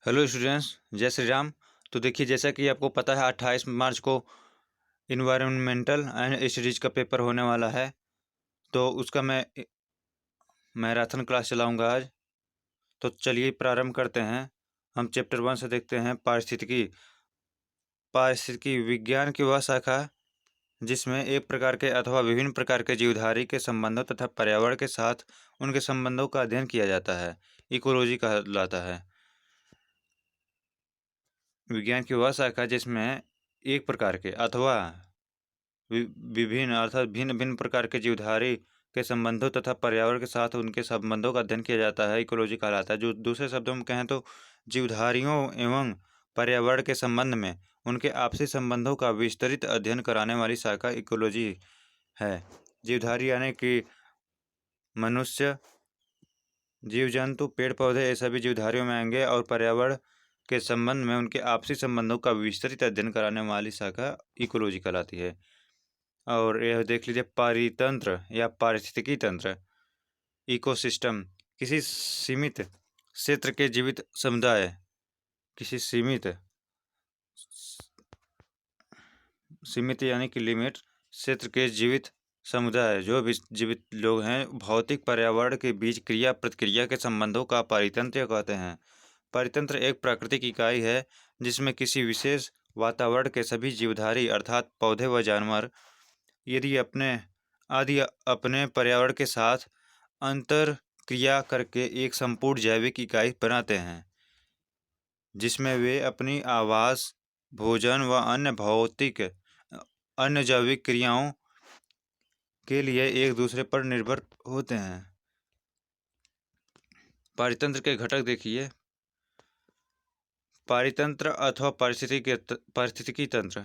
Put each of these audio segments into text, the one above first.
Hello students, जय श्री राम। तो देखिए, जैसा कि आपको पता है 28 मार्च को इन्वायरमेंटल एंड स्टडीज का पेपर होने वाला है। तो उसका मैं मैराथन क्लास चलाऊंगा आज। तो चलिए प्रारंभ करते हैं। हम चैप्टर 1 से देखते हैं पारिस्थितिकी। पारिस्थितिकी विज्ञान की वह शाखा जिसमें एक प्रकार के अथवा विभिन्न प्रकार के जीवधारी के संबंधों तथा पर्यावरण के साथ उनके संबंधों का अध्ययन किया जाता है, इकोलॉजी कहलाता है। विज्ञान की वह शाखा जिसमें एक प्रकार के अथवा विभिन्न अर्थात भिन्न भिन्न प्रकार के जीवधारी के संबंधों तथा पर्यावरण के साथ उनके संबंधों का अध्ययन किया जाता है, इकोलॉजी कहलाता है। जो दूसरे शब्दों में कहें तो जीवधारियों एवं पर्यावरण के संबंध में उनके आपसी संबंधों का विस्तृत अध्ययन कराने वाली शाखा इकोलॉजी है। जीवधारी यानी कि मनुष्य, जीव जंतु, पेड़ पौधे, ये सभी जीवधारियों में आएंगे। और पर्यावरण के संबंध में उनके आपसी संबंधों का विस्तृत अध्ययन कराने वाली शाखा इकोलॉजी कहलाती है। और यह देख लीजिए, पारितंत्र या पारिस्थितिकी तंत्र, इकोसिस्टम, किसी सीमित क्षेत्र के जीवित समुदाय, किसी सीमित यानी कि लिमिट क्षेत्र के जीवित समुदाय, जो भी जीवित लोग हैं, भौतिक पर्यावरण के बीच क्रिया प्रतिक्रिया के संबंधों का पारितंत्र कहते हैं। पारितंत्र एक प्राकृतिक इकाई है जिसमें किसी विशेष वातावरण के सभी जीवधारी अर्थात पौधे व जानवर यदि अपने पर्यावरण के साथ अंतर क्रिया करके एक संपूर्ण जैविक इकाई बनाते हैं, जिसमें वे अपनी आवास, भोजन व अन्य जैविक क्रियाओं के लिए एक दूसरे पर निर्भर होते हैं। पारितंत्र के घटक देखिए। पारितंत्र अथवा पारिस्थितिकी तंत्र,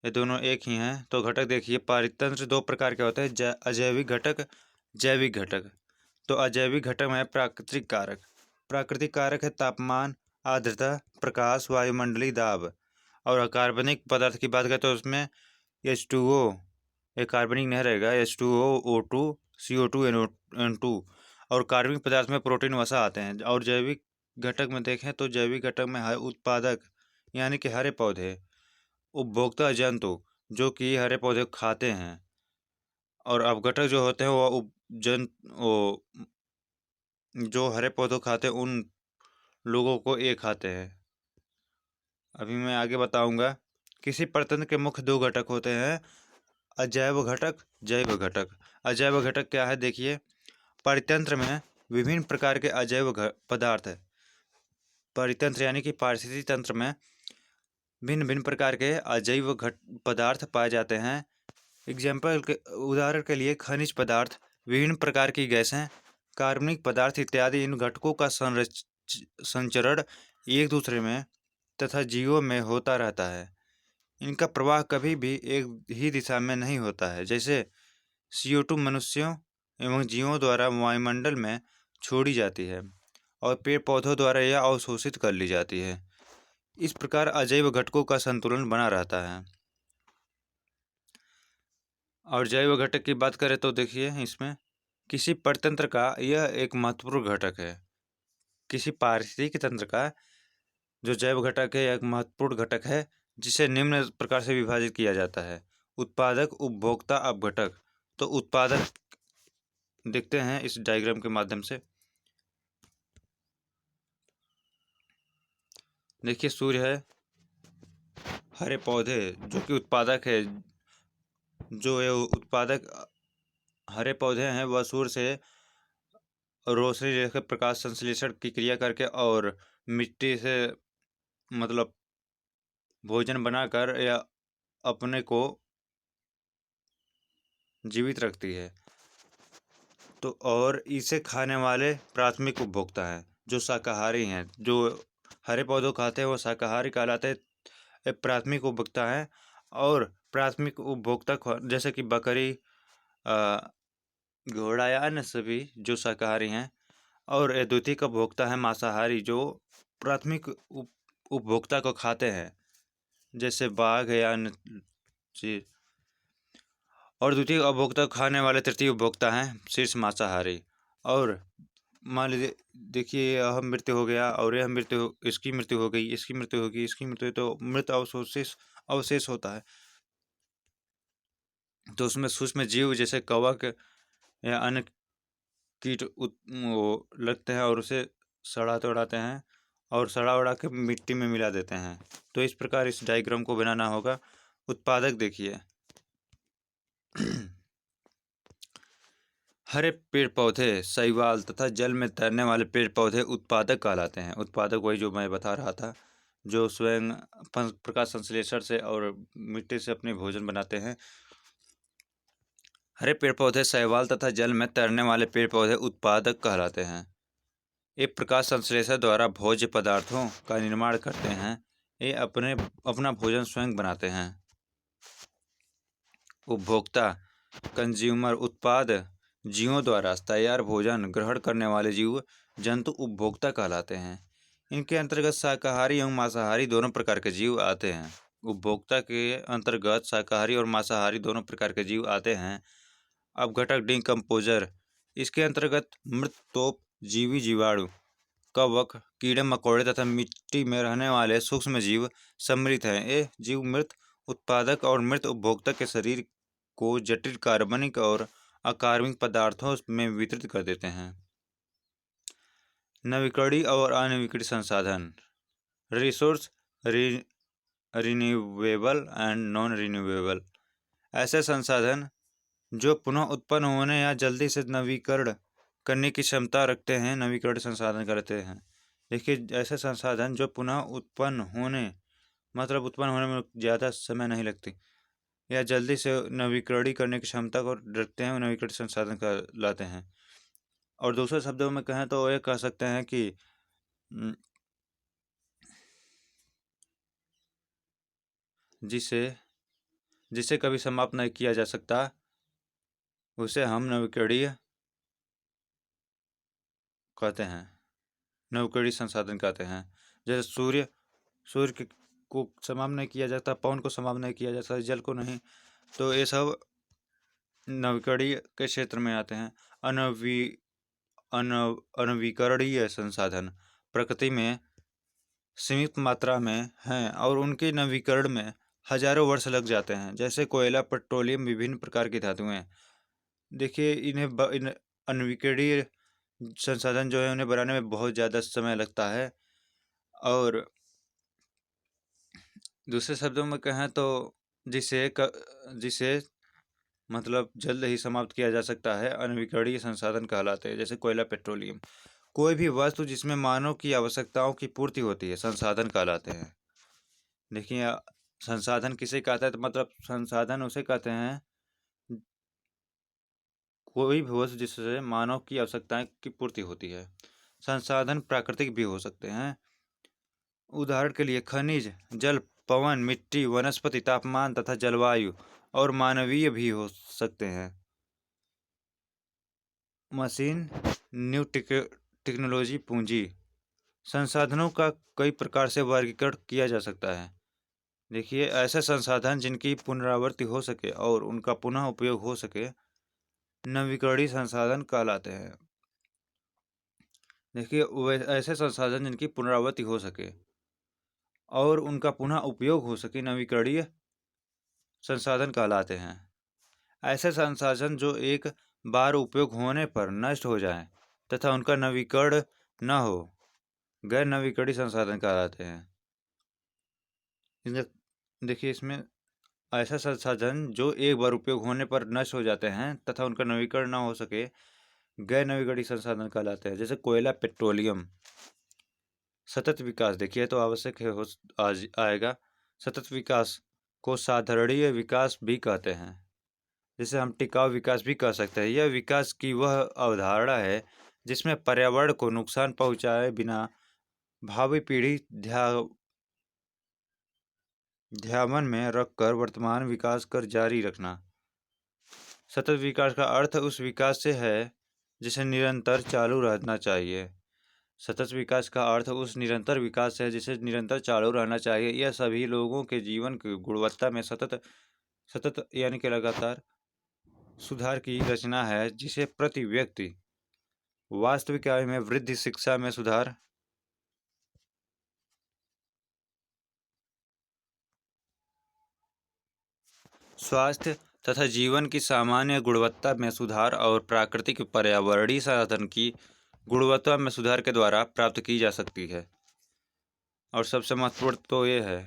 ये दोनों एक ही हैं। तो घटक देखिए, पारितंत्र दो प्रकार के होते हैं, अजैविक घटक, जैविक घटक। तो अजैविक घटक में प्राकृतिक कारक। प्राकृतिक कारक है तापमान, आर्द्रता, प्रकाश, वायुमंडलीय दाब। और कार्बनिक पदार्थ की बात करें तो उसमें H2O, ये कार्बनिक नहीं रहेगा, H2O, O2, CO2, N2। और कार्बनिक पदार्थ में प्रोटीन वसा आते हैं। और जैविक घटक में देखें तो जैविक घटक में उत्पादक यानी कि हरे पौधे, उपभोक्ता जंतु जो कि हरे पौधे खाते हैं, और अपघटक जो होते हैं वो जो हरे पौधों खाते हैं उन लोगों को ये खाते हैं। अभी मैं आगे बताऊंगा। किसी परतंत्र के मुख्य दो घटक होते हैं, अजैव घटक, जैव घटक। अजैव घटक क्या है देखिए, परितंत्र में विभिन्न प्रकार के अजैव पदार्थ है। परितंत्र यानी कि पारिस्थितिक तंत्र में भिन्न भिन्न प्रकार के अजैव पदार्थ पाए जाते हैं। उदाहरण के लिए खनिज पदार्थ, विभिन्न प्रकार की गैसें, कार्बनिक पदार्थ इत्यादि। इन घटकों का संचरण एक दूसरे में तथा जीवों में होता रहता है। इनका प्रवाह कभी भी एक ही दिशा में नहीं होता है। जैसे CO2 मनुष्यों एवं जीवों द्वारा वायुमंडल में छोड़ी जाती है और पेड़ पौधों द्वारा यह अवशोषित कर ली जाती है। इस प्रकार अजैव घटकों का संतुलन बना रहता है। और जैव घटक की बात करें तो देखिए, इसमें किसी परतंत्र का यह एक महत्वपूर्ण घटक है। किसी पारिस्थितिक तंत्र का जो जैव घटक है, एक महत्वपूर्ण घटक है, जिसे निम्न प्रकार से विभाजित किया जाता है: उत्पादक, उपभोक्ता, अपघटक। तो उत्पादक देखते हैं इस डायग्राम के माध्यम से। देखिए, सूर्य है, हरे पौधे जो कि उत्पादक है। जो ये उत्पादक हरे पौधे हैं वह सूर्य से रोशनी लेकर प्रकाश संश्लेषण की क्रिया करके और मिट्टी से मतलब भोजन बनाकर या अपने को जीवित रखती है। तो और इसे खाने वाले प्राथमिक उपभोक्ता हैं जो शाकाहारी हैं। जो हरे पौधों खाते हैं वो शाकाहारी कहलाते हैं, प्राथमिक उपभोक्ता हैं। और प्राथमिक उपभोक्ता जैसे कि बकरी, घोड़ा या अन्य सभी जो शाकाहारी हैं। और द्वितीयक उपभोक्ता है मांसाहारी, जो प्राथमिक उपभोक्ता को खाते हैं, जैसे बाघ या अन्य चीज। और द्वितीय उपभोक्ता खाने वाले तृतीय उपभोक्ता हैं शीर्ष मांसाहारी। और मान लीजिए, देखिए यह मृत्यु हो गया और यह इसकी मृत्यु हो गई, इसकी मृत्यु होगी, इसकी मृत्यु, तो मृत अवशेष अवशेष होता है। तो उसमें सूक्ष्म जीव जैसे कवक या अन्य कीट वो लगते हैं और उसे सड़ाते उड़ाते हैं और सड़ा उड़ा के मिट्टी में मिला देते हैं। तो इस प्रकार इस डायग्राम को बनाना होगा। उत्पादक देखिए, हरे पेड़ पौधे, शैवाल तथा जल में तैरने वाले पेड़ पौधे उत्पादक कहलाते हैं। उत्पादक वही जो मैं बता रहा था, जो स्वयं प्रकाश संश्लेषण से और मिट्टी से अपने भोजन बनाते हैं। हरे पेड़ पौधे, शैवाल तथा जल में तैरने वाले पेड़ पौधे उत्पादक कहलाते हैं। ये प्रकाश संश्लेषण द्वारा भोज्य पदार्थों का निर्माण करते हैं। ये अपना भोजन स्वयं बनाते हैं। उपभोक्ता, कंज्यूमर, उत्पाद जीवों द्वारा तैयार भोजन ग्रहण करने वाले जीव जंतु उपभोक्ता कहलाते हैं। इनके अंतर्गत शाकाहारी एवं मांसाहारी दोनों प्रकार के जीव आते हैं। उपभोक्ता के अंतर्गत शाकाहारी और मांसाहारी दोनों प्रकार के जीव आते हैं। अब घटक डिकम्पोजर, इसके अंतर्गत मृत तोप जीवी जीवाणु, कवक, कीड़े मकोड़े तथा मिट्टी में रहने वाले सूक्ष्म जीव सम्मिलित हैं। ये जीव मृत उत्पादक और मृत उपभोक्ता के शरीर को जटिल कार्बनिक और अकार्बनिक पदार्थों में वितरित कर देते हैं। नवीकरणीय और अनवीकरणीय संसाधन, resource renewable and non renewable, ऐसे संसाधन जो पुनः उत्पन्न होने या जल्दी से नवीकरण करने की क्षमता रखते हैं, नवीकरण संसाधन कहते हैं। देखिए, ऐसे संसाधन जो पुनः उत्पन्न होने, मतलब उत्पन्न होने में ज़्यादा समय नहीं लगती या जल्दी से नवीकरण करने की क्षमता को रखते हैं, नवीकरण संसाधन कहलाते हैं। और दूसरे शब्दों में कहें तो ये कह सकते हैं कि जिसे कभी समाप्त नहीं किया जा सकता, उसे हम नवीकरणीय कहते हैं, नवीकरणीय संसाधन कहते हैं। जैसे सूर्य को समाप्त नहीं किया जाता, पवन को समाप्त नहीं किया जाता, जल को नहीं, तो ये सब नवीकरणीय के क्षेत्र में आते हैं। अनवीकरणीय संसाधन प्रकृति में सीमित मात्रा में हैं और उनके नवीकरण में हजारों वर्ष लग जाते हैं। जैसे कोयला, पेट्रोलियम, विभिन्न प्रकार की धातुएं। देखिए, इन अनवीकरणीय संसाधन जो है उन्हें बनाने में बहुत ज़्यादा समय लगता है। और दूसरे शब्दों में कहें तो जिसे मतलब जल्द ही समाप्त किया जा सकता है, अनवीकरणीय संसाधन कहलाते हैं। जैसे कोयला, पेट्रोलियम, कोई भी वस्तु जिसमें मानव की आवश्यकताओं की पूर्ति होती है, संसाधन कहलाते हैं। देखिए, संसाधन किसे कहता है, तो मतलब संसाधन उसे कहते हैं कोई भी वस्तु जिससे मानव की आवश्यकताएं की पूर्ति होती है। संसाधन प्राकृतिक भी हो सकते हैं। उदाहरण के लिए खनिज, जल, पवन, मिट्टी, वनस्पति, तापमान तथा जलवायु, और मानवीय भी हो सकते हैं। मशीन, न्यू टेक्नोलॉजी, पूंजी। संसाधनों का कई प्रकार से वर्गीकरण किया जा सकता है। देखिए, ऐसे संसाधन जिनकी पुनरावृत्ति हो सके और उनका पुनः उपयोग हो सके, नवीकरणीय संसाधन कहलाते हैं। देखिए, ऐसे संसाधन जिनकी पुनरावृत्ति हो सके और उनका पुनः उपयोग हो सके, नवीकरणीय संसाधन कहलाते हैं। ऐसे संसाधन जो एक बार उपयोग होने पर नष्ट हो जाएं तथा उनका नवीकरण न हो, गैर नवीकरणीय संसाधन कहलाते हैं। देखिए, इसमें ऐसा संसाधन जो एक बार उपयोग होने पर नष्ट हो जाते हैं तथा उनका नवीकरण न हो सके, गैर नवीकरणीय संसाधन कहलाते हैं। जैसे कोयला, पेट्रोलियम। सतत विकास, देखिए तो आवश्यक है आएगा। सतत विकास को साधारणीय विकास भी कहते हैं। जिसे हम टिकाऊ विकास भी कह सकते हैं। यह विकास की वह अवधारणा है जिसमें पर्यावरण को नुकसान पहुंचाए बिना भावी पीढ़ी ध्यान में रखकर वर्तमान विकास कर जारी रखना। सतत विकास का अर्थ उस विकास से है जिसे निरंतर चालू रहना चाहिए। सतत विकास का अर्थ उस निरंतर विकास है जिसे निरंतर चालू रहना चाहिए। यह सभी लोगों के जीवन की गुणवत्ता में सतत यानी कि लगातार सुधार की रचना है, जिसे प्रति व्यक्ति वास्तविक आय में वृद्धि, शिक्षा में सुधार, स्वास्थ्य तथा जीवन की सामान्य गुणवत्ता में सुधार और प्राकृतिक पर्यावरणीय साधन की गुणवत्ता में सुधार के द्वारा प्राप्त की जा सकती है। और सबसे महत्वपूर्ण तो ये है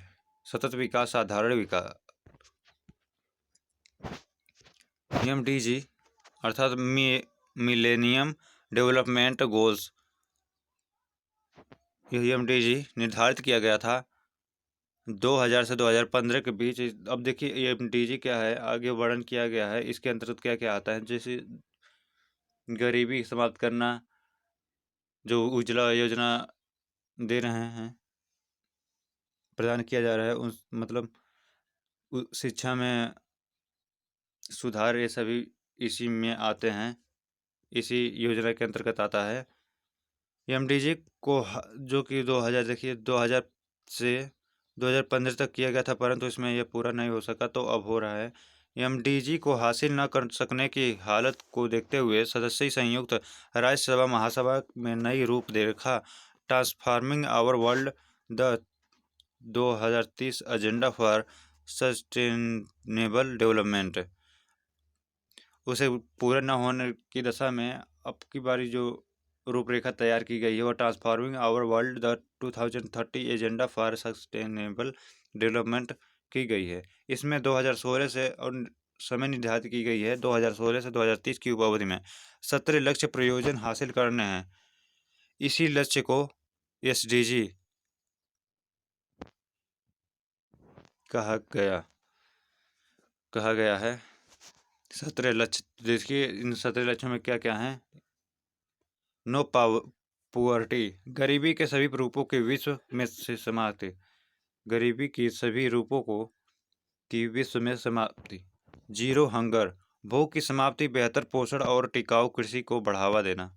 सतत विकास, साधारण विकास, MDG अर्थात मिलेनियम डेवलपमेंट गोल्स। यह MDG निर्धारित किया गया था 2000 से 2015 के बीच। अब देखिए ये MDG क्या है, आगे वर्णन किया गया है, इसके अंतर्गत क्या क्या आता है। जैसे गरीबी समाप्त करना, जो उज्ज्वला योजना दे रहे हैं, प्रदान किया जा रहा है, उस मतलब शिक्षा में सुधार, ये सभी इसी में आते हैं, इसी योजना के अंतर्गत आता है। MDG को जो कि 2000 देखिए 2000 से 2015 तक किया गया था, परंतु इसमें यह पूरा नहीं हो सका, तो अब हो रहा है। MDG को हासिल न कर सकने की हालत को देखते हुए सदस्य संयुक्त राज्यसभा महासभा में नई रूपरेखा transforming our world the 2030 agenda for sustainable development, उसे पूरा न होने की दशा में अब की बारी जो रूपरेखा तैयार की गई है वो transforming our world the 2030 agenda for sustainable development की गई है। इसमें 2016 से और समय निर्धारित की गई है 2016 से 2030 की उपावधि में 17 लक्ष्य प्रयोजन हासिल करने हैं। इसी लक्ष्य को SDG कहा गया है। 17 लक्ष्य देखिए, इन 17 लक्ष्यों में क्या क्या है। नो पुअर्टी, गरीबी के सभी रूपों के विश्व में से समाप्ति, गरीबी की सभी रूपों को की विश्व में समाप्ति। जीरो हंगर, भूख की समाप्ति, बेहतर पोषण और टिकाऊ कृषि को बढ़ावा देना।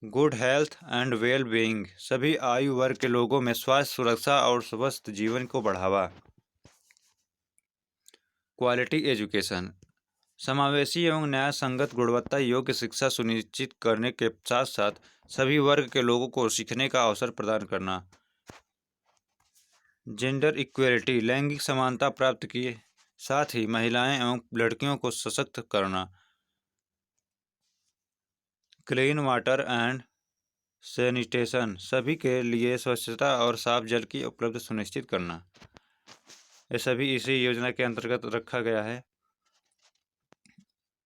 Good health and well being, सभी आयु वर्ग के लोगों में स्वास्थ्य, सुरक्षा और स्वस्थ जीवन को बढ़ावा। क्वालिटी एजुकेशन, समावेशी एवं न्याय संगत गुणवत्ता योग्य शिक्षा सुनिश्चित करने के साथ साथ सभी वर्ग के लोगों को सीखने का अवसर प्रदान करना। जेंडर इक्वेलिटी, लैंगिक समानता प्राप्त किए साथ ही महिलाएं एवं लड़कियों को सशक्त करना। क्लीन वाटर एंड सैनिटेशन, सभी के लिए स्वच्छता और साफ जल की उपलब्ध सुनिश्चित करना। ये सभी इसी योजना के अंतर्गत रखा गया है।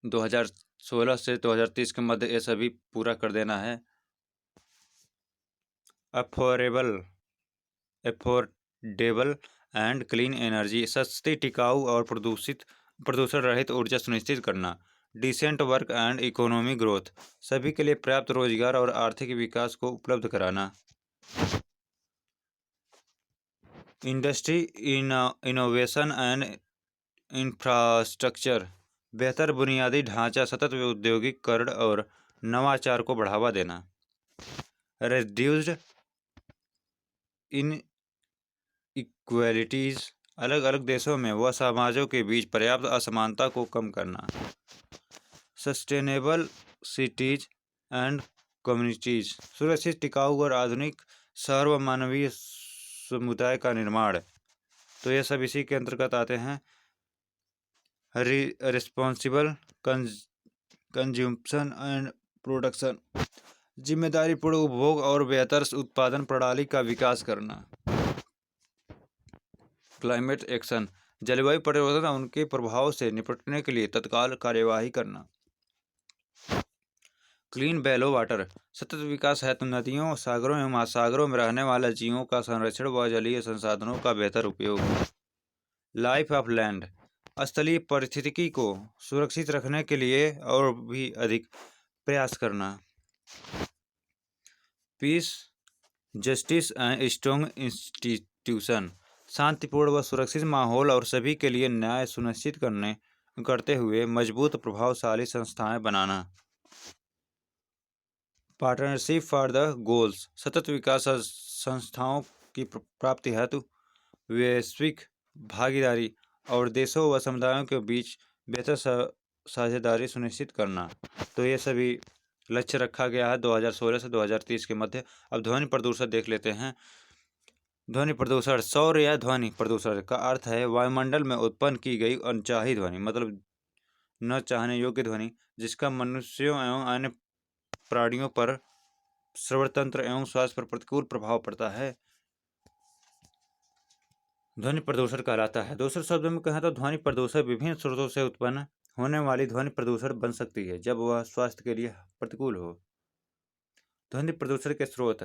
2016 से 2030 के मध्य ये सभी पूरा कर देना है। अफोर्डेबल एंड क्लीन एनर्जी, सस्ती, टिकाऊ और प्रदूषण रहित ऊर्जा सुनिश्चित करना। Decent work and economy growth, सभी के लिए पर्याप्त रोजगार और आर्थिक विकास को उपलब्ध कराना। इंडस्ट्री इनोवेशन एंड इंफ्रास्ट्रक्चर, बेहतर बुनियादी ढांचा, सतत औद्योगिकीकरण और नवाचार को बढ़ावा देना। रिड्यूस्ड इन इक्वेलिटीज, अलग अलग देशों में व समाजों के बीच पर्याप्त असमानता को कम करना। सस्टेनेबल सिटीज एंड कम्युनिटीज, सुरक्षित, टिकाऊ और आधुनिक शहर व मानवीय समुदाय का निर्माण। तो ये सब इसी के अंतर्गत आते हैं। रिस्पॉन्सिबल कंज्यूम्पशन एंड प्रोडक्शन, जिम्मेदारीपूर्ण उपभोग और बेहतर उत्पादन प्रणाली का विकास करना। क्लाइमेट एक्शन, जलवायु परिवर्तन और उनके प्रभाव से निपटने के लिए तत्काल कार्यवाही करना। क्लीन बैलो वाटर, सतत विकास हेतु नदियों, सागरों एवं महासागरों में रहने वाले जीवों का संरक्षण व जलीय संसाधनों का बेहतर उपयोग। लाइफ ऑफ लैंड, स्थलीय पारिस्थितिकी को सुरक्षित रखने के लिए और भी अधिक प्रयास करना। Peace, justice and strong institution, शांतिपूर्ण व सुरक्षित माहौल और सभी के लिए न्याय सुनिश्चित करते हुए मजबूत प्रभावशाली संस्थाएं बनाना। पार्टनरशिप फॉर द गोल्स, सतत विकास संस्थाओं की प्राप्ति हेतु वैश्विक भागीदारी और देशों व समुदायों के बीच बेहतर साझेदारी सुनिश्चित करना। तो ये सभी लक्ष्य रखा गया है 2016 से 2030 के मध्य। अब ध्वनि प्रदूषण देख लेते हैं। ध्वनि प्रदूषण, सौर या ध्वनि प्रदूषण का अर्थ है वायुमंडल में उत्पन्न की गई अनचाही ध्वनि, मतलब न चाहने योग्य ध्वनि, जिसका मनुष्यों एवं अन्य प्राणियों पर, श्रवण तंत्र एवं स्वास्थ्य पर प्रतिकूल प्रभाव पड़ता है, ध्वनि प्रदूषण कहलाता है। दूसरे शब्दों में कहें तो ध्वनि प्रदूषण विभिन्न स्रोतों से उत्पन्न होने वाली ध्वनि प्रदूषण बन सकती है जब वह स्वास्थ्य के लिए प्रतिकूल हो। ध्वनि प्रदूषण के स्रोत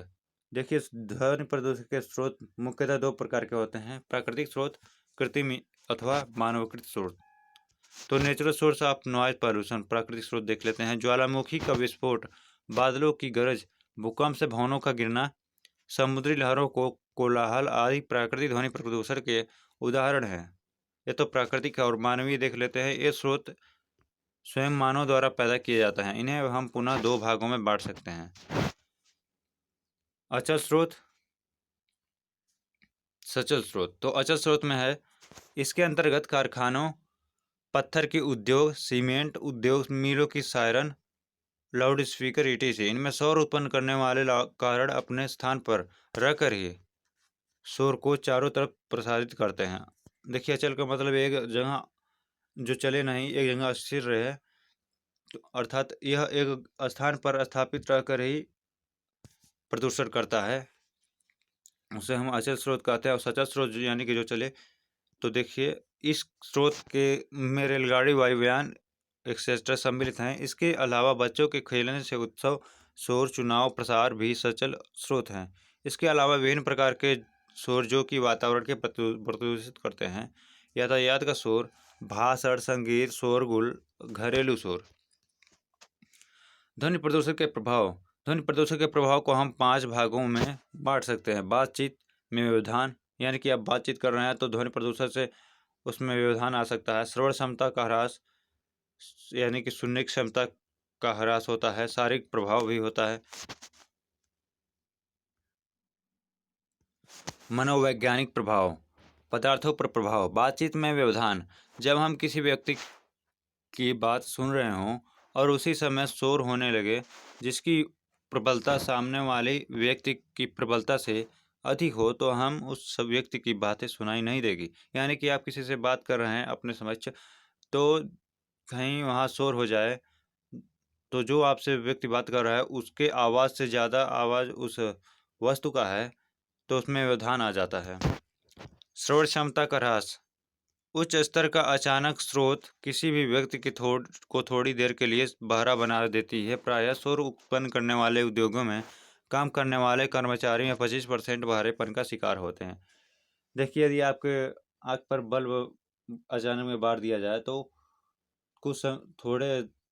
देखिए, ध्वनि प्रदूषण के स्रोत मुख्यतः दो प्रकार के होते हैं: प्राकृतिक स्रोत, कृत्रिम अथवा मानवकृत स्रोत। तो natural source of noise pollution, प्राकृतिक स्रोत देख लेते हैं। ज्वालामुखी का विस्फोट, बादलों की गरज, भूकंप से भवनों का गिरना, समुद्री लहरों को कोलाहल आदि प्राकृतिक ध्वनि प्रदूषण के उदाहरण हैं। ये तो प्राकृतिक है। और मानवीय देख लेते हैं। ये स्रोत स्वयं मानव द्वारा पैदा किए जाते हैं। इन्हें हम पुनः दो भागों में बांट सकते हैं: अचल स्रोत, सचल स्रोत। तो अचल स्रोत में है, इसके अंतर्गत कारखानों, पत्थर के उद्योग, सीमेंट उद्योग, मिलों की सायरन, लाउड स्पीकर etc। इनमें शोर उत्पन्न करने वाले कारण अपने स्थान पर रहकर ही शोर को चारों तरफ प्रसारित करते हैं। देखिए, अचल का मतलब एक जगह जो चले नहीं, एक जगह स्थिर रहे, तो अर्थात यह एक स्थान पर स्थापित रहकर ही प्रदूषण करता है, उसे हम अचल स्रोत कहते हैं। और सचल स्रोत यानी कि जो चले। तो देखिए, इस स्रोत के में रेलगाड़ी, वायुयान एक्सेट्रा सम्मिलित हैं। इसके अलावा बच्चों के खेलने से उत्सव, शोर, चुनाव, प्रसार भी सचल स्रोत हैं। इसके अलावा विभिन्न प्रकार के शोर जो कि वातावरण के प्रदूषित करते हैं: यातायात का शोर, भाषण, संगीत, शोरगुल, घरेलू शोर। ध्वनि प्रदूषण के प्रभाव, ध्वनि प्रदूषण के प्रभाव को हम 5 भागों में बांट सकते हैं: बातचीत में व्यवधान, यानी कि आप बातचीत कर रहे हैं तो ध्वनि प्रदूषण से उसमें व्यवधान आ सकता है। श्रवण क्षमता का ह्रास, यानी कि सुनने की क्षमता का ह्रास होता है। शारीरिक प्रभाव भी होता है। मनोवैज्ञानिक प्रभाव, पदार्थों पर प्रभाव, बातचीत में व्यवधान, जब हम किसी व्यक्ति की बात सुन रहे हों और उसी समय शोर होने लगे जिसकी प्रबलता सामने वाले व्यक्ति की प्रबलता से अधिक हो, तो हम उस सब व्यक्ति की बातें सुनाई नहीं देगी। यानी कि आप किसी से बात कर रहे हैं अपने समक्ष, तो कहीं वहाँ शोर हो जाए, तो जो आपसे व्यक्ति बात कर रहा है उसके आवाज़ से ज़्यादा आवाज़ उस वस्तु का है, तो उसमें व्यवधान आ जाता है। श्रवण क्षमता का ह्रास, उच्च स्तर का अचानक स्रोत किसी भी व्यक्ति की को थोड़ी देर के लिए बहरा बना देती है। प्रायः शोर उत्पन्न करने वाले उद्योगों में काम करने वाले कर्मचारी में 25% बहरेपन का शिकार होते हैं। देखिए, यदि आपके आँख पर बल्ब अचानक में बार दिया जाए तो कुछ थोड़े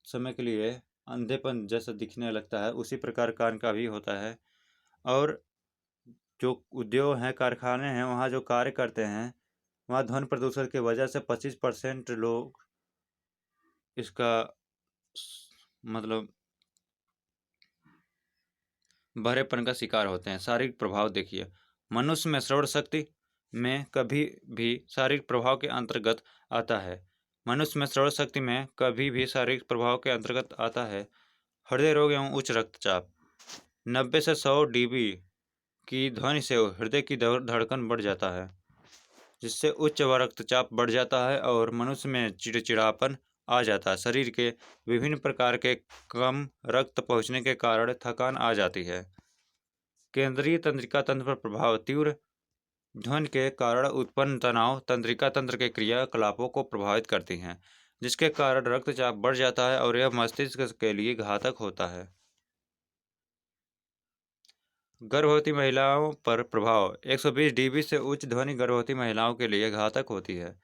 समय के लिए अंधेपन जैसा दिखने लगता है, उसी प्रकार कान का भी होता है। और जो उद्योग हैं, कारखाने हैं, वहाँ जो कार्य करते हैं, वहाँ ध्वनि प्रदूषण की वजह से 25% लोग इसका मतलब बहरेपन का शिकार होते हैं। शारीरिक प्रभाव देखिए, मनुष्य में श्रवण शक्ति में कभी भी शारीरिक प्रभाव के अंतर्गत आता है। मनुष्य में श्रवण शक्ति में कभी भी शारीरिक प्रभाव के अंतर्गत आता है हृदय रोग एवं उच्च रक्तचाप। 90 से 100 dB की ध्वनि से हृदय की धड़कन बढ़ जाता है, जिससे उच्च रक्तचाप बढ़ जाता है और मनुष्य में चिड़चिड़ापन आ जाता है। शरीर के विभिन्न प्रकार के कम रक्त पहुँचने के कारण थकान आ जाती है। केंद्रीय तंत्रिका तंत्र पर प्रभाव, तीव्र ध्वनि के कारण उत्पन्न तनाव तंत्रिका तंत्र के क्रियाकलापों को प्रभावित करती हैं, जिसके कारण रक्तचाप बढ़ जाता है और यह मस्तिष्क के लिए घातक होता है। गर्भवती महिलाओं पर प्रभाव, 120 dB से उच्च ध्वनि गर्भवती महिलाओं के लिए घातक होती है,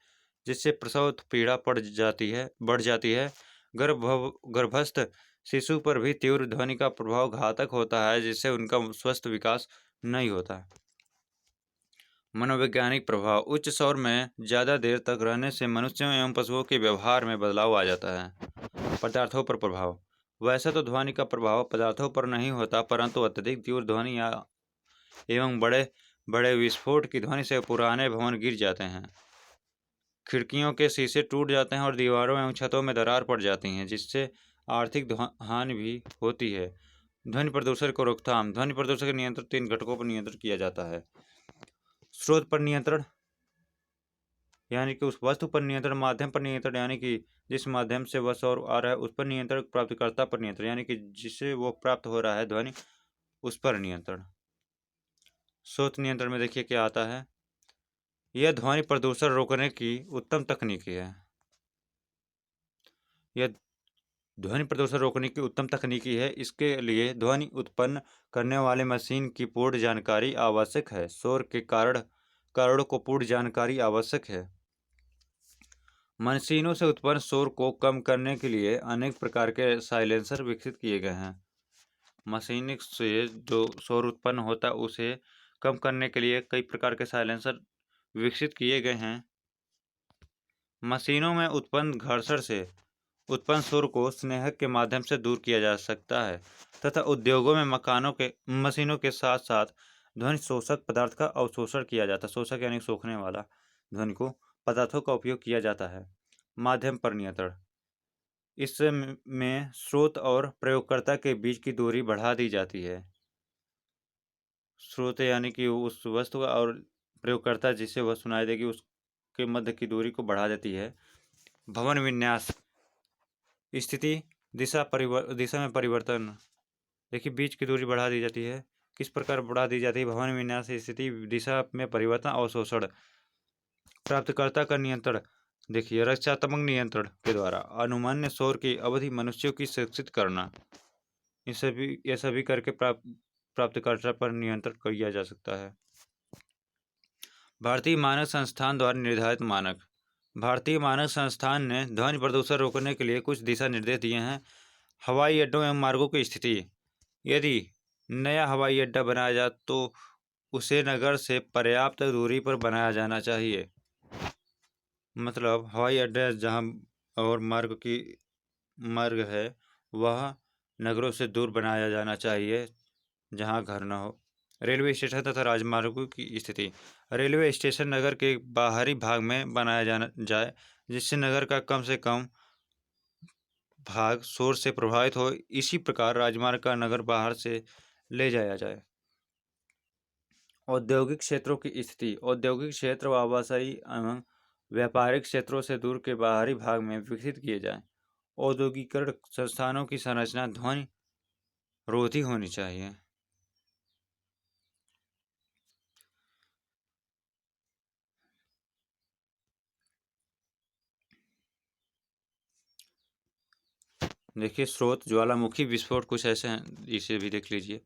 जिससे प्रसव पीड़ा बढ़ जाती है। गर्भस्थ शिशु पर भी तीव्र ध्वनि का प्रभाव घातक होता है, जिससे उनका स्वस्थ विकास नहीं होता। मनोवैज्ञानिक प्रभाव, उच्च शोर में ज़्यादा देर तक रहने से मनुष्यों एवं पशुओं के व्यवहार में बदलाव आ जाता है। पदार्थों पर प्रभाव, वैसे तो ध्वनि का प्रभाव पदार्थों पर नहीं होता, परंतु अत्यधिक तीव्र ध्वनि एवं बड़े बड़े विस्फोट की ध्वनि से पुराने भवन गिर जाते हैं। खिड़कियों के शीशे टूट जाते हैं और दीवारों एवं छतों में दरार पड़ जाती हैं, जिससे आर्थिक हानि भी होती है। ध्वनि प्रदूषण को रोकथाम। ध्वनि प्रदूषण के नियंत्रण 3 घटकों पर नियंत्रण किया जाता है। स्रोत पर नियंत्रण यानी कि उस वस्तु पर नियंत्रण। माध्यम पर नियंत्रण यानी कि जिस माध्यम से वह शोर आ रहा है उस पर नियंत्रण। प्राप्तकर्ता पर नियंत्रण यानी कि जिसे वो प्राप्त हो रहा है ध्वनि, उस पर नियंत्रण। स्रोत नियंत्रण में देखिए क्या आता है। यह ध्वनि प्रदूषण रोकने की उत्तम तकनीक है। यह ध्वनि प्रदूषण रोकने की उत्तम तकनीकी है। इसके लिए ध्वनि उत्पन्न करने वाले मशीन की पूर्ण जानकारी आवश्यक है। शोर के कारणों को पूर्ण जानकारी आवश्यक है। मशीनों से उत्पन्न शोर को कम करने के लिए अनेक प्रकार के साइलेंसर विकसित किए गए हैं। मशीन से जो शोर उत्पन्न होता है उसे कम करने के लिए कई प्रकार के साइलेंसर विकसित किए गए हैं। मशीनों में उत्पन्न घर्षण से उत्पन्न शोर को स्नेहक के माध्यम से दूर किया जा सकता है तथा उद्योगों में मशीनों के साथ साथ ध्वनि शोषक पदार्थ का अवशोषण किया जाता है। शोषक यानी सोखने वाला ध्वनि को पदार्थों का उपयोग किया जाता है। माध्यम पर नियंत्रण। इसमें स्रोत और प्रयोगकर्ता के बीच की दूरी बढ़ा दी जाती है। स्रोत यानी कि उस वस्तु और प्रयोगकर्ता जिसे वह सुनाई देगी उसके मध्य की दूरी को बढ़ा देती है। भवन विन्यास। स्थिति दिशा में परिवर्तन। देखिए बीच की दूरी बढ़ा दी जाती है। किस प्रकार बढ़ा दी जाती है। भवन विन्यास स्थिति दिशा में परिवर्तन अवशोषण। प्राप्तकर्ता का नियंत्रण। देखिए रक्षात्मक नियंत्रण के द्वारा अनुमान्य शोर की अवधि मनुष्यों की सुरक्षित करना। ये सभी करके प्राप्तकर्ता पर नियंत्रण किया जा सकता है। भारतीय मानक संस्थान द्वारा निर्धारित मानक। भारतीय मानक संस्थान ने ध्वनि प्रदूषण रोकने के लिए कुछ दिशा निर्देश दिए हैं। हवाई अड्डों एवं मार्गों की स्थिति। यदि नया हवाई अड्डा बनाया जाए तो उसे नगर से पर्याप्त दूरी पर बनाया जाना चाहिए। मतलब हवाई अड्डा जहाँ और मार्ग है वह नगरों से दूर बनाया जाना चाहिए जहाँ घर न हो। रेलवे स्टेशन तथा राजमार्गों की स्थिति। रेलवे स्टेशन नगर के बाहरी भाग में बनाया जाए जिससे नगर का कम से कम भाग शोर से प्रभावित हो। इसी प्रकार राजमार्ग का नगर बाहर से ले जाया जाए। औद्योगिक क्षेत्रों की स्थिति। औद्योगिक क्षेत्र व आवासीय एवं व्यापारिक क्षेत्रों से दूर के बाहरी भाग में विकसित किए जाएं। औद्योगिकरण संस्थानों की संरचना ध्वनि रोधी होनी चाहिए। देखिए स्रोत ज्वालामुखी विस्फोट कुछ ऐसे हैं, इसे भी देख लीजिए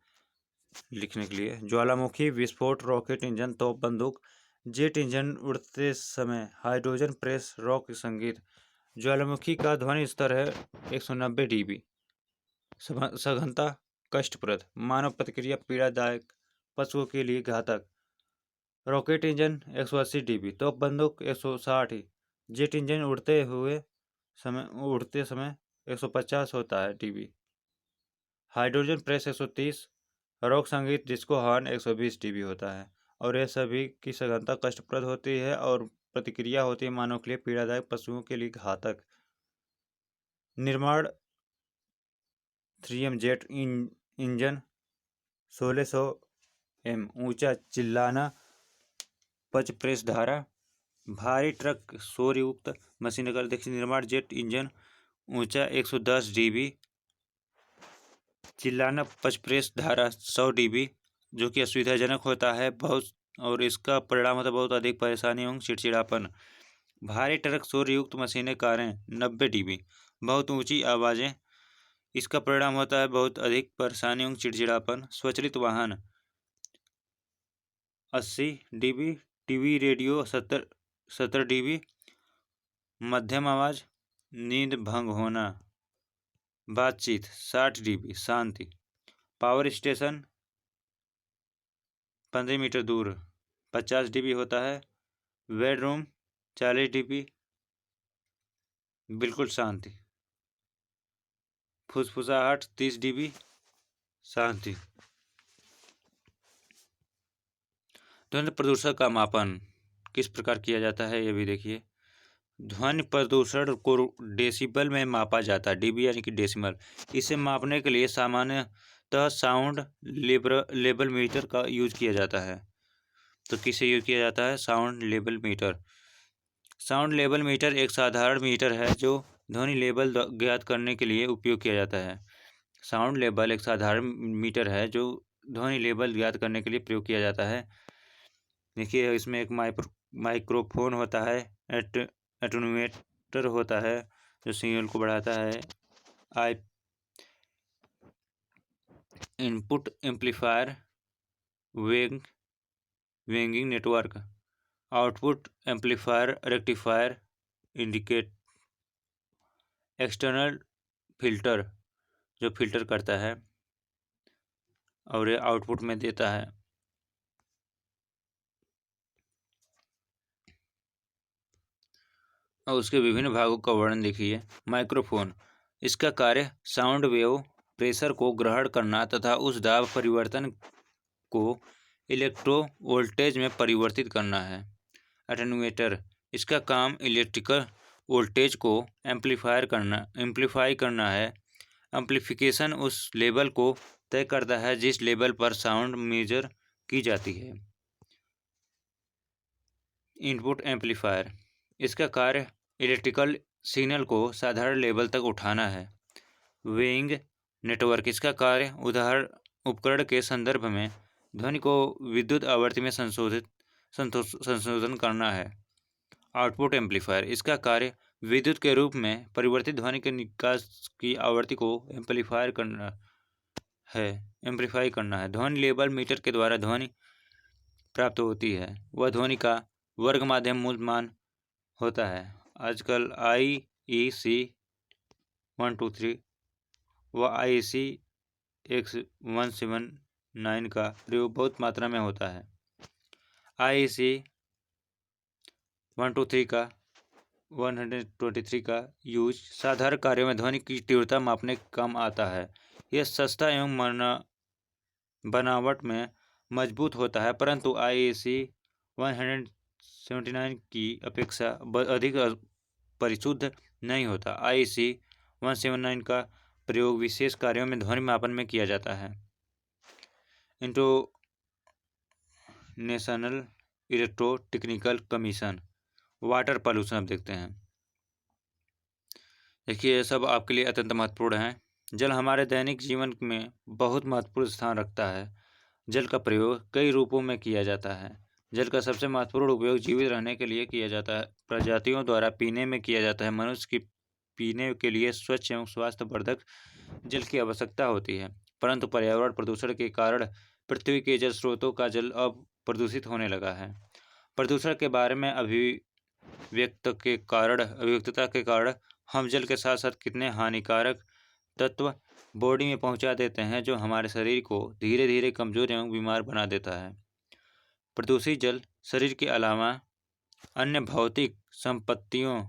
लिखने के लिए। ज्वालामुखी विस्फोट, रॉकेट इंजन, तोप बंदूक, जेट इंजन, उड़ते समय हाइड्रोजन प्रेस, रॉक संगीत। ज्वालामुखी का ध्वनि स्तर है 190 dB। सघनता कष्टप्रद, मानव प्रतिक्रिया पीड़ादायक, पशुओं के लिए घातक। रॉकेट इंजन 180 dB, तोप बंदूक 160, जेट इंजन उड़ते समय 150 होता है dB। हाइड्रोजन प्रेस 130, रॉक संगीत डिस्को हॉर्न 120 dB होता है। और यह सभी की सघनता कष्टप्रद होती है और प्रतिक्रिया होती है मानव के लिए पीड़ादायक, पशुओं के लिए घातक। निर्माण 3M जेट इंजन 1600 m ऊंचा, चिल्लाना, पच प्रेस धारा, भारी ट्रक, शोर युक्त मशीन। अगर देखिए निर्माण जेट इंजन ऊंचा 110 dB, चिल्लाना, पच प्रेस धारा 100 dB, जो कि असुविधाजनक होता है बहुत, और इसका परिणाम होता है बहुत अधिक परेशानी एवं चिड़चिड़ापन। भारी ट्रक, शोर युक्त मशीनें, कारें 90 dB, बहुत ऊंची आवाज़ें, इसका परिणाम होता है बहुत अधिक परेशानी एवं चिड़चिड़ापन। स्वचालित वाहन 80 dB, टीवी रेडियो 70 dB, मध्यम आवाज़, नींद भंग होना। बातचीत 60 dB, शांति। पावर स्टेशन 15 मीटर दूर 50 dB होता है। बेडरूम 40 dB, बिल्कुल शांति। फुसफुसाहट 30 dB, शांति। ध्वनि प्रदूषण का मापन किस प्रकार किया जाता है ये भी देखिए। ध्वनि प्रदूषण को डेसिबल में मापा जाता है, डीबी यानी कि डेसिमल। इसे मापने के लिए सामान्यतः साउंड लेवल मीटर का यूज किया जाता है। तो किसे यूज किया जाता है? Sound level meter. Sound level meter एक साधारण मीटर है जो ध्वनि लेवल ज्ञात करने के लिए उपयोग किया जाता है। साउंड लेवल एक साधारण मीटर है जो ध्वनि लेवल ज्ञात करने के लिए प्रयोग किया जाता है। देखिए, इसमें एक माइक्रोफोन होता है, एटेन्यूएटर होता है जो सिग्नल को बढ़ाता है, आई input amplifier, weighting network, output amplifier, rectifier, indicate, external filter जो फिल्टर करता है और ये आउटपुट में देता है। और उसके विभिन्न भागों का वर्णन देखिए। माइक्रोफोन, इसका कार्य साउंड वेव प्रेशर को ग्रहण करना तथा उस दाब परिवर्तन को इलेक्ट्रो वोल्टेज में परिवर्तित करना है। एटेन्यूएटर, इसका काम इलेक्ट्रिकल वोल्टेज को एम्पलीफाई करना है। एम्पलीफिकेशन उस लेवल को तय करता है जिस लेवल पर साउंड मेजर की जाती है। इनपुट एम्पलीफायर, इसका कार्य इलेक्ट्रिकल सिग्नल को साधारण लेवल तक उठाना है। वेइंग नेटवर्क, इसका कार्य उपकरण के संदर्भ में ध्वनि को विद्युत आवृत्ति में संशोधन करना है। आउटपुट एम्पलीफायर, इसका कार्य विद्युत के रूप में परिवर्तित ध्वनि के निकास की आवृत्ति को एम्पलीफाई करना है। ध्वनि लेवल मीटर के द्वारा ध्वनि प्राप्त होती है, वह ध्वनि का वर्ग माध्यम मूल मान होता है। आजकल IEC 123 व IEC X179 का प्रयोग बहुत मात्रा में होता है। IEC 123 का 123 का यूज साधारण कार्यों में ध्वनि की तीव्रता मापने के काम आता है। यह सस्ता एवं बनावट में मजबूत होता है, परंतु IEC 179 की अपेक्षा अधिक परिशुद्ध नहीं होता। IEC 179 का प्रयोग विशेष कार्यों में ध्वनि मापन में किया जाता है। International electro technical commission, water pollution अब देखते हैं। देखिए, ये सब आपके लिए अत्यंत महत्वपूर्ण है। जल हमारे दैनिक जीवन में बहुत महत्वपूर्ण स्थान रखता है। जल का प्रयोग कई रूपों में किया जाता है। जल का सबसे महत्वपूर्ण उपयोग जीवित रहने के लिए किया जाता है। प्रजातियों द्वारा पीने में किया जाता है। मनुष्य की पीने के लिए स्वच्छ एवं स्वास्थ्यवर्धक जल की आवश्यकता होती है, परंतु पर्यावरण प्रदूषण के कारण पृथ्वी के जल स्रोतों का जल अब प्रदूषित होने लगा है। प्रदूषण के बारे में अभिव्यक्तता के कारण हम जल के साथ साथ कितने हानिकारक तत्व बॉडी में पहुंचा देते हैं जो हमारे शरीर को धीरे धीरे कमजोर एवं बीमार बना देता है। प्रदूषित जल शरीर के अलावा अन्य भौतिक संपत्तियों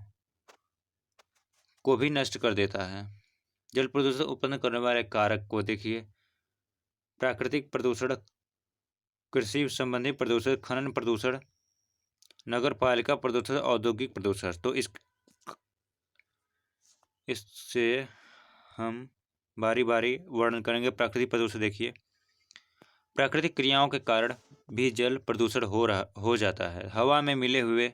को भी नष्ट कर देता है। जल प्रदूषण उत्पन्न करने वाले कारक को देखिए। प्राकृतिक प्रदूषण, कृषि संबंधी प्रदूषण, खनन प्रदूषण, नगर पालिका प्रदूषण, औद्योगिक प्रदूषण। तो इससे हम बारी बारी वर्णन करेंगे। प्राकृतिक प्रदूषण देखिए, प्राकृतिक क्रियाओं के कारण भी जल प्रदूषण हो जाता है। हवा में मिले हुए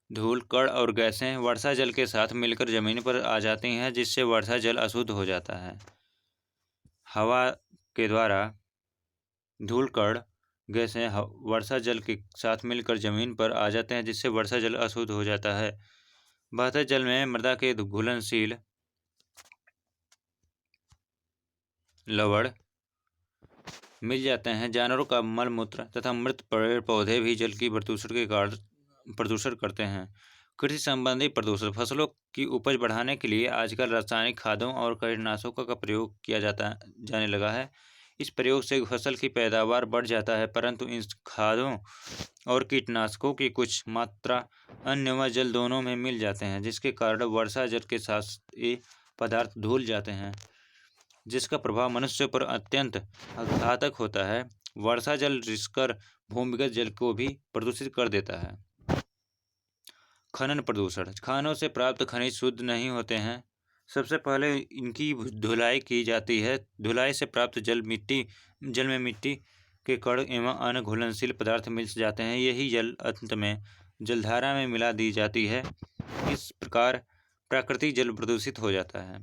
धूल, कण और गैसें वर्षा जल के साथ मिलकर जमीन पर आ जाती हैं, जिससे वर्षा जल अशुद्ध हो जाता है। हवा के द्वारा धूल, कण, गैसें वर्षा जल के साथ मिलकर जमीन पर आ जाते हैं, जिससे वर्षा जल अशुद्ध हो जाता है। बहते जल में मृदा के घुलनशील लवण मिल जाते हैं। जानवरों का मल मूत्र तथा मृत पेड़ पौधे भी जल की प्रदूषण के कारण प्रदूषण करते हैं। कृषि संबंधी प्रदूषण, फसलों की उपज बढ़ाने के लिए आजकल रासायनिक खादों और कीटनाशकों का प्रयोग किया जाने लगा है। इस प्रयोग से फसल की पैदावार बढ़ जाता है, परंतु इन खादों और कीटनाशकों की कुछ मात्रा अन्न व जल दोनों में मिल जाते हैं, जिसके कारण वर्षा जल के साथ ये पदार्थ धुल जाते हैं, जिसका प्रभाव मनुष्य पर अत्यंत घातक होता है। वर्षा जल रिसकर भूमिगत जल को भी प्रदूषित कर देता है। खनन प्रदूषण। खानों से प्राप्त खनिज शुद्ध नहीं होते हैं। सबसे पहले इनकी धुलाई की जाती है। धुलाई से प्राप्त जल में मिट्टी के कण एवं अन्य घुलनशील पदार्थ मिल जाते हैं। यही जल अंत में जलधारा में मिला दी जाती है। इस प्रकार प्राकृतिक जल प्रदूषित हो जाता है।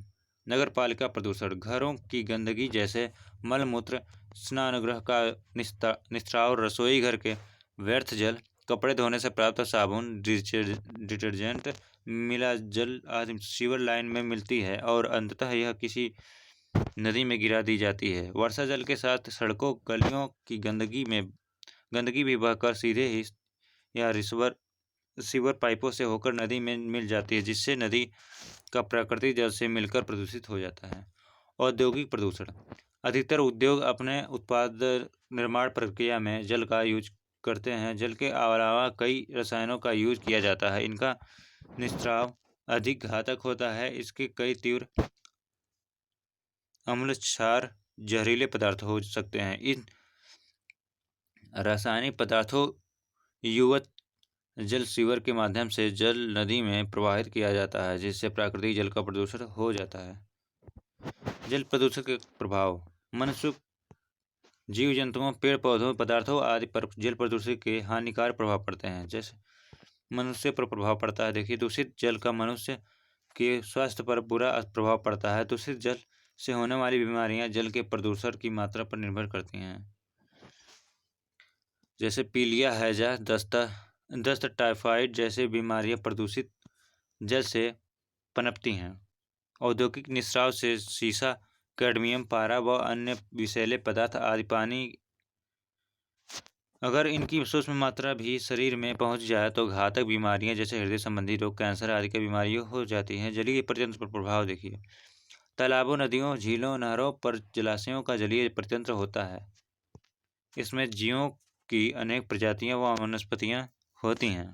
नगर पालिका प्रदूषण। घरों की गंदगी जैसे मलमूत्र, स्नानगृह का निस्ताव, रसोई घर के व्यर्थ जल, कपड़े धोने से प्राप्त साबुन, डिटर्जेंट मिला जल आदि सीवर लाइन में मिलती है और अंततः यह किसी नदी में गिरा दी जाती है। वर्षा जल के साथ सड़कों गलियों की गंदगी भी बहकर सीधे ही या सीवर पाइपों से होकर नदी में मिल जाती है, जिससे नदी का प्राकृतिक जल से मिलकर प्रदूषित हो जाता है। औद्योगिक प्रदूषण। अधिकतर उद्योग अपने उत्पाद निर्माण प्रक्रिया में जल का यूज करते हैं। जल के अलावा कई रसायनों का यूज किया जाता है। इनका निस्ताव अधिक घातक होता है। इसके कई तीव्र अम्ल, क्षार, जहरीले पदार्थ हो सकते हैं। इन रासायनिक पदार्थों युक्त जल सीवर के माध्यम से जल नदी में प्रवाहित किया जाता है, जिससे प्राकृतिक जल का प्रदूषण हो जाता है। जल प्रदूषण के प्रभाव। मनुष्य, जीव जंतुओं, पेड़ पौधों, पदार्थों आदि पर जल प्रदूषण के हानिकारक प्रभाव पड़ते हैं। जैसे मनुष्य पर प्रभाव पड़ता है। देखिए, दूषित जल का मनुष्य के स्वास्थ्य पर बुरा प्रभाव पड़ता है। दूषित जल से होने वाली बीमारियां जल के प्रदूषण की मात्रा पर निर्भर करती हैं। जैसे पीलिया, हैजा, दस्त, टाइफाइड जैसे बीमारियां प्रदूषित जल से पनपती हैं। औद्योगिक निस्राव से सीसा, कैडमियम, पारा व अन्य विषैले पदार्थ आदि पानी, अगर इनकी सूक्ष्म मात्रा भी शरीर में पहुंच जाए तो घातक बीमारियां जैसे हृदय संबंधी रोग, कैंसर आदि की बीमारियां हो जाती हैं। जलीय प्रजनन पर प्रभाव देखिए। तालाबों, नदियों, झीलों, नहरों पर जलाशयों का जलीय प्रतंत्र होता है। इसमें जीवों की अनेक प्रजातियां व वनस्पतियां होती हैं।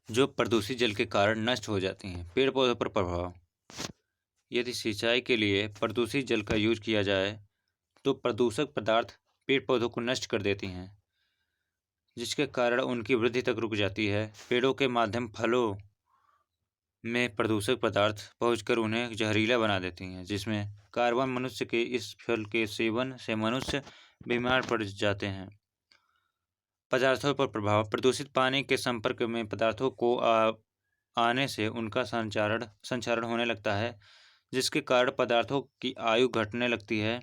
जो प्रदूषित जल के कारण नष्ट हो जाती हैं। पेड़ पौधों पर प्रभाव। यदि सिंचाई के लिए प्रदूषित जल का यूज किया जाए तो प्रदूषक पदार्थ पेड़ पौधों को नष्ट कर देती हैं, जिसके कारण उनकी वृद्धि तक रुक जाती है। पेड़ों के माध्यम फलों में प्रदूषक पदार्थ पहुंचकर उन्हें जहरीला बना देती हैं, जिसमें कार्बन। मनुष्य के इस फल के सेवन से मनुष्य बीमार पड़ जाते हैं। पदार्थों पर प्रभाव। प्रदूषित पानी के संपर्क में पदार्थों को आने से उनका संचारण होने लगता है, जिसके कारण पदार्थों की आयु घटने लगती है।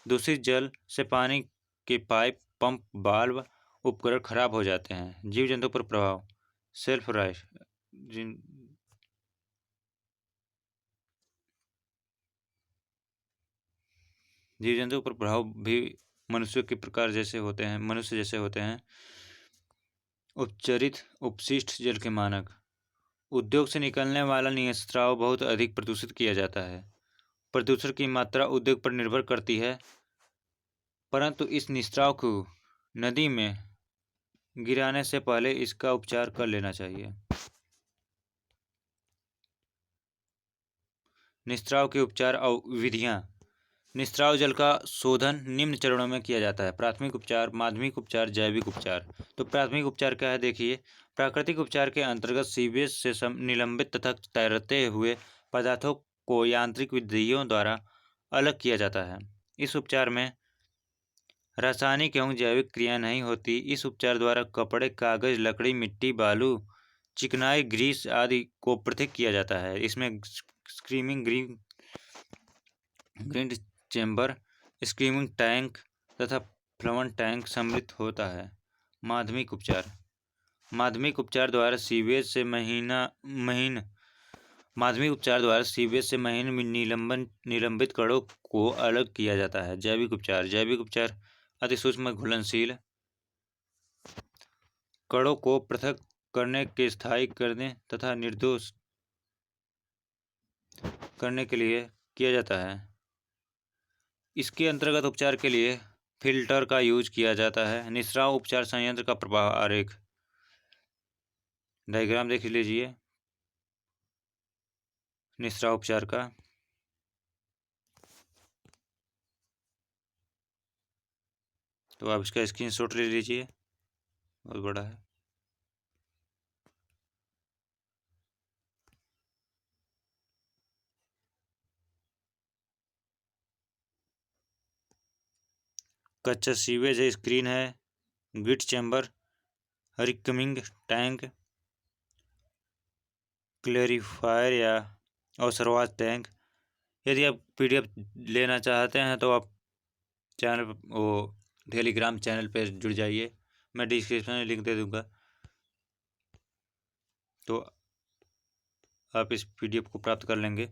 दूषित जल से पानी के पाइप, पंप, वाल्व, उपकरण खराब हो जाते हैं। जीव जंतु पर प्रभाव। सेल्फ राइस जीव जंतु पर प्रभाव भी मनुष्य के प्रकार जैसे होते हैं, मनुष्य जैसे होते हैं। उपचरित अपशिष्ट जल के मानक। उद्योग से निकलने वाला निस्राव बहुत अधिक प्रदूषित किया जाता है। प्रदूषण की मात्रा उद्योग पर निर्भर करती है, परंतु इस निस्राव को नदी में गिराने से पहले इसका उपचार कर लेना चाहिए। निस्राव के उपचार और विधियाँ। निस्राव जल का शोधन निम्न चरणों में किया जाता है। प्राथमिक उपचार, माध्यमिक उपचार, जैविक उपचार। तो प्राथमिक उपचार क्या है देखिए। प्राकृतिक उपचार के अंतर्गत सीवेज से निलंबित तथा तैरते हुए पदार्थों को यांत्रिक विधियों द्वारा अलग किया जाता है। इस उपचार में रासायनिक एवं जैविक क्रिया नहीं होती। इस उपचार द्वारा कपड़े, कागज, लकड़ी, मिट्टी, बालू, चिकनाई, ग्रीस आदि को पृथक किया जाता है। इसमें screaming grind chamber, screaming tank तथा फ्लवन टैंक सम्मिलित होता है। माध्यमिक उपचार। माध्यमिक उपचार द्वारा सीवेज से महीन निलंबित कणों को अलग किया जाता है। जैविक उपचार। जैविक उपचार अति सूक्ष्म घुलनशील कणों को पृथक करने के स्थायी करने तथा निर्दोष करने के लिए किया जाता है। इसके अंतर्गत उपचार के लिए फिल्टर का यूज किया जाता है। निस्राव उपचार संयंत्र का प्रवाह आरेख डायग्राम देख लीजिए निस्राव उपचार का। तो आप इसका स्क्रीनशॉट ले लीजिए। बहुत बड़ा है। कच्चा सीवेज है, स्क्रीन है, गिट चैम्बर, रिकमिंग टैंक, क्लेरिफायर या अवसरवाद टैंक। यदि आप PDF लेना चाहते हैं तो आप चैनल वो टेलीग्राम चैनल पर जुड़ जाइए, मैं डिस्क्रिप्शन में लिंक दे दूंगा, तो आप इस PDF को प्राप्त कर लेंगे।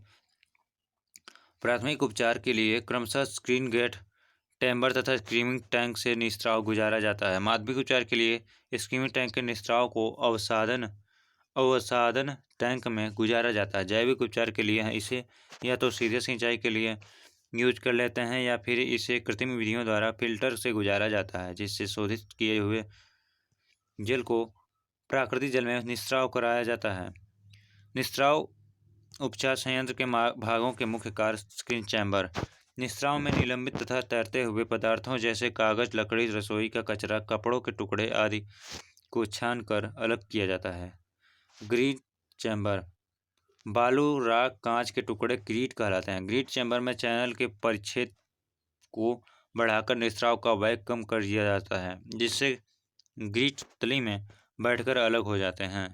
प्राथमिक उपचार के लिए क्रमशः स्क्रीन गेट टैम्बर तथा स्क्रीमिंग टैंक से निस्राव गुजारा जाता है। माध्यमिक उपचार के लिए स्क्रीमिंग टैंक के निस्राव को अवसादन टैंक में गुजारा जाता है। जैविक उपचार के लिए इसे या तो सीधे सिंचाई के लिए यूज कर लेते हैं या फिर इसे कृत्रिम विधियों द्वारा फिल्टर से गुजारा जाता है, जिससे शोधित किए हुए जल को प्राकृतिक जल में निस्राव कराया जाता है। निस्राव उपचार संयंत्र के भागों के मुख्य कार्य। स्क्रीन चैम्बर निस्राव में निलंबित तथा तैरते हुए पदार्थों जैसे कागज, लकड़ी, रसोई का कचरा, कपड़ों के टुकड़े आदि को छान कर अलग किया जाता है। ग्रीट चैम्बर बालू, राख, कांच के टुकड़े ग्रीट कहलाते हैं। ग्रीट चैम्बर में चैनल के परिच्छेद को बढ़ाकर निस्राव का वेग कम कर दिया जाता है, जिससे ग्रीट तली में बैठकर अलग हो जाते हैं।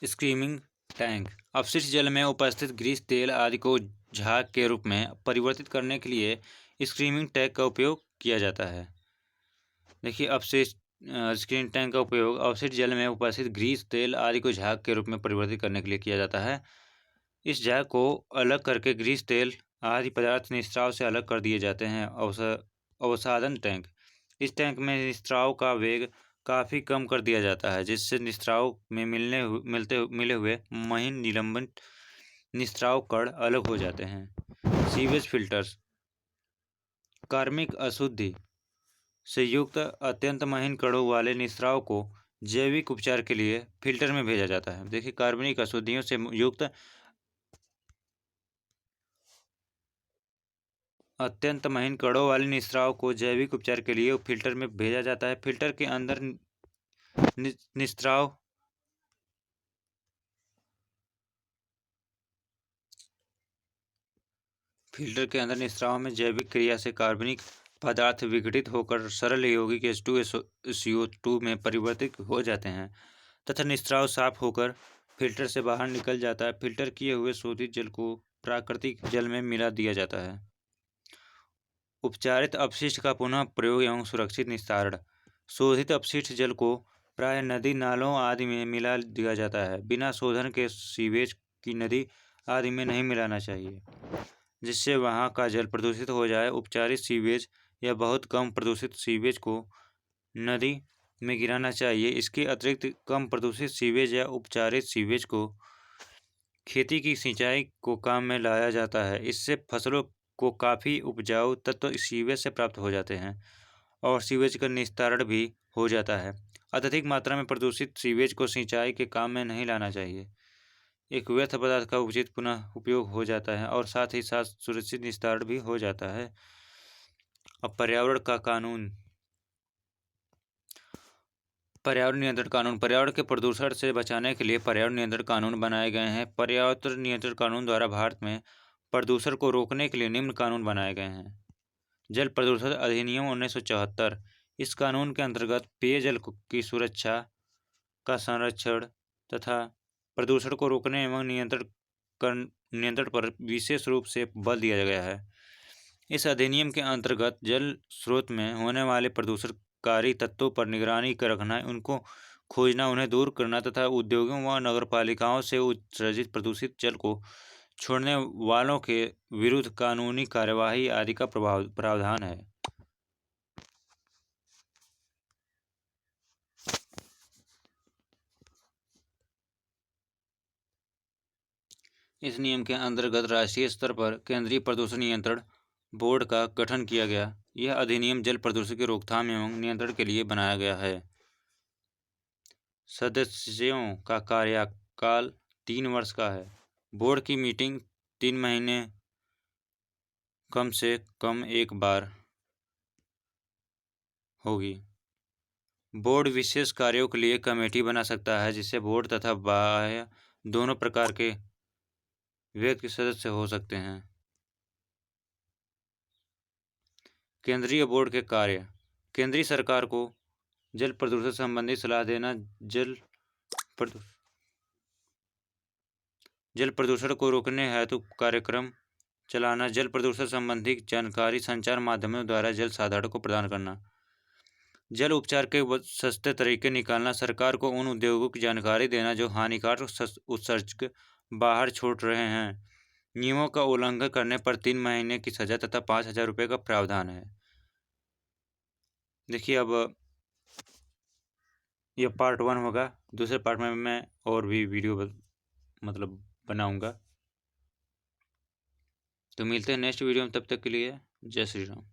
स्क्रीमिंग टैंक अपशिष्ट जल में उपस्थित ग्रीस, तेल आदि को झाग के रूप में परिवर्तित करने के लिए स्क्रीमिंग टैंक का उपयोग किया जाता है। देखिए, अपशिष्ट स्क्रीन टैंक का उपयोग अपशिष्ट जल में उपस्थित ग्रीस, तेल आदि को झाग के रूप में परिवर्तित करने के लिए किया जाता है। इस झाग को अलग करके ग्रीस, तेल आदि पदार्थ निस्राव से अलग कर दिए जाते हैं। अवसादन टैंक इस टैंक में निस्राव का वेग काफ़ी कम कर दिया जाता है, जिससे निस्राव में मिले हुए महीन निलंबन निस्राव कण अलग हो जाते हैं। सीवेज फिल्टर्स कार्बनिक अशुद्धि से युक्त अत्यंत महीन कणों वाले निस्राव को जैविक उपचार के लिए फिल्टर में भेजा जाता है। देखिए, कार्बनिक अशुद्धियों से युक्त अत्यंत महीन कणों वाले निस्राव को जैविक उपचार के लिए फिल्टर में भेजा जाता है। फिल्टर के अंदर निस्राव में जैविक क्रिया से कार्बनिक पदार्थ विघटित होकर सरल यौगिक H2SO2 में परिवर्तित हो जाते हैं तथा निस्राव साफ होकर फिल्टर से बाहर निकल जाता है। फिल्टर किए हुए शोधित जल को प्राकृतिक जल में मिला दिया जाता है। उपचारित अपशिष्ट का पुनः प्रयोग एवं सुरक्षित निस्तारण शोधित अपशिष्ट जल को प्राय नदी, नालों आदि में मिला दिया जाता है। बिना शोधन के सीवेज की नदी आदि में नहीं मिलाना चाहिए, जिससे वहाँ का जल प्रदूषित हो जाए। उपचारित सीवेज या बहुत कम प्रदूषित सीवेज को नदी में गिराना चाहिए। इसके अतिरिक्त कम प्रदूषित सीवेज या उपचारित सीवेज को खेती की सिंचाई को काम में लाया जाता है। इससे फसलों को काफ़ी उपजाऊ तत्व सीवेज से प्राप्त हो जाते हैं और सीवेज का निस्तारण भी हो जाता है। अत्यधिक मात्रा में प्रदूषित सीवेज को सिंचाई के काम में नहीं लाना चाहिए। एक व्यर्थ पदार्थ का उचित पुनः उपयोग हो जाता है और साथ ही साथ सुरक्षित निस्तारण भी हो जाता है। अब पर्यावरण का कानून। पर्यावरण नियंत्रण कानून पर्यावरण के प्रदूषण से बचाने के लिए पर्यावरण नियंत्रण कानून बनाए गए हैं। पर्यावरण नियंत्रण कानून द्वारा भारत में प्रदूषण को रोकने के लिए निम्न कानून बनाए गए हैं। जल प्रदूषण अधिनियम 1974। इस कानून के अंतर्गत पेयजल की सुरक्षा का संरक्षण तथा प्रदूषण को रोकने एवं नियंत्रण पर विशेष रूप से बल दिया गया है। इस अधिनियम के अंतर्गत जल स्रोत में होने वाले प्रदूषणकारी तत्वों पर निगरानी रखना, उनको खोजना, उन्हें दूर करना तथा उद्योगों व नगरपालिकाओं से उत्सर्जित प्रदूषित जल को छोड़ने वालों के विरुद्ध कानूनी कार्यवाही आदि का प्रावधान है। इस नियम के अंतर्गत राष्ट्रीय स्तर पर केंद्रीय प्रदूषण नियंत्रण बोर्ड का गठन किया गया। यह अधिनियम जल प्रदूषण की रोकथाम एवं नियंत्रण के लिए बनाया गया है। सदस्यों का कार्यकाल 3 वर्ष का है। बोर्ड की मीटिंग 3 महीने कम से कम एक बार होगी। बोर्ड विशेष कार्यों के लिए कमेटी बना सकता है, जिससे बोर्ड तथा बाह्य दोनों प्रकार के व्यक्ति सदस्य हो सकते हैं। केंद्रीय बोर्ड के कार्य। केंद्रीय सरकार को जल प्रदूषण संबंधी सलाह देना, जल प्रदूषण को रोकने हेतु कार्यक्रम चलाना, जल प्रदूषण संबंधी जानकारी संचार माध्यमों द्वारा जल साधारण को प्रदान करना, जल उपचार के सस्ते तरीके निकालना, सरकार को उन उद्योगों की जानकारी देना जो हानिकारक उत्सर्जक बाहर छोड़ रहे हैं। नियमों का उल्लंघन करने पर 3 महीने की सजा तथा 5,000 रुपये का प्रावधान है। देखिए, अब यह पार्ट 1 होगा। दूसरे पार्ट में मैं और भी वीडियो मतलब बनाऊंगा। तो मिलते हैं नेक्स्ट वीडियो में, तब तक के लिए जय श्री राम।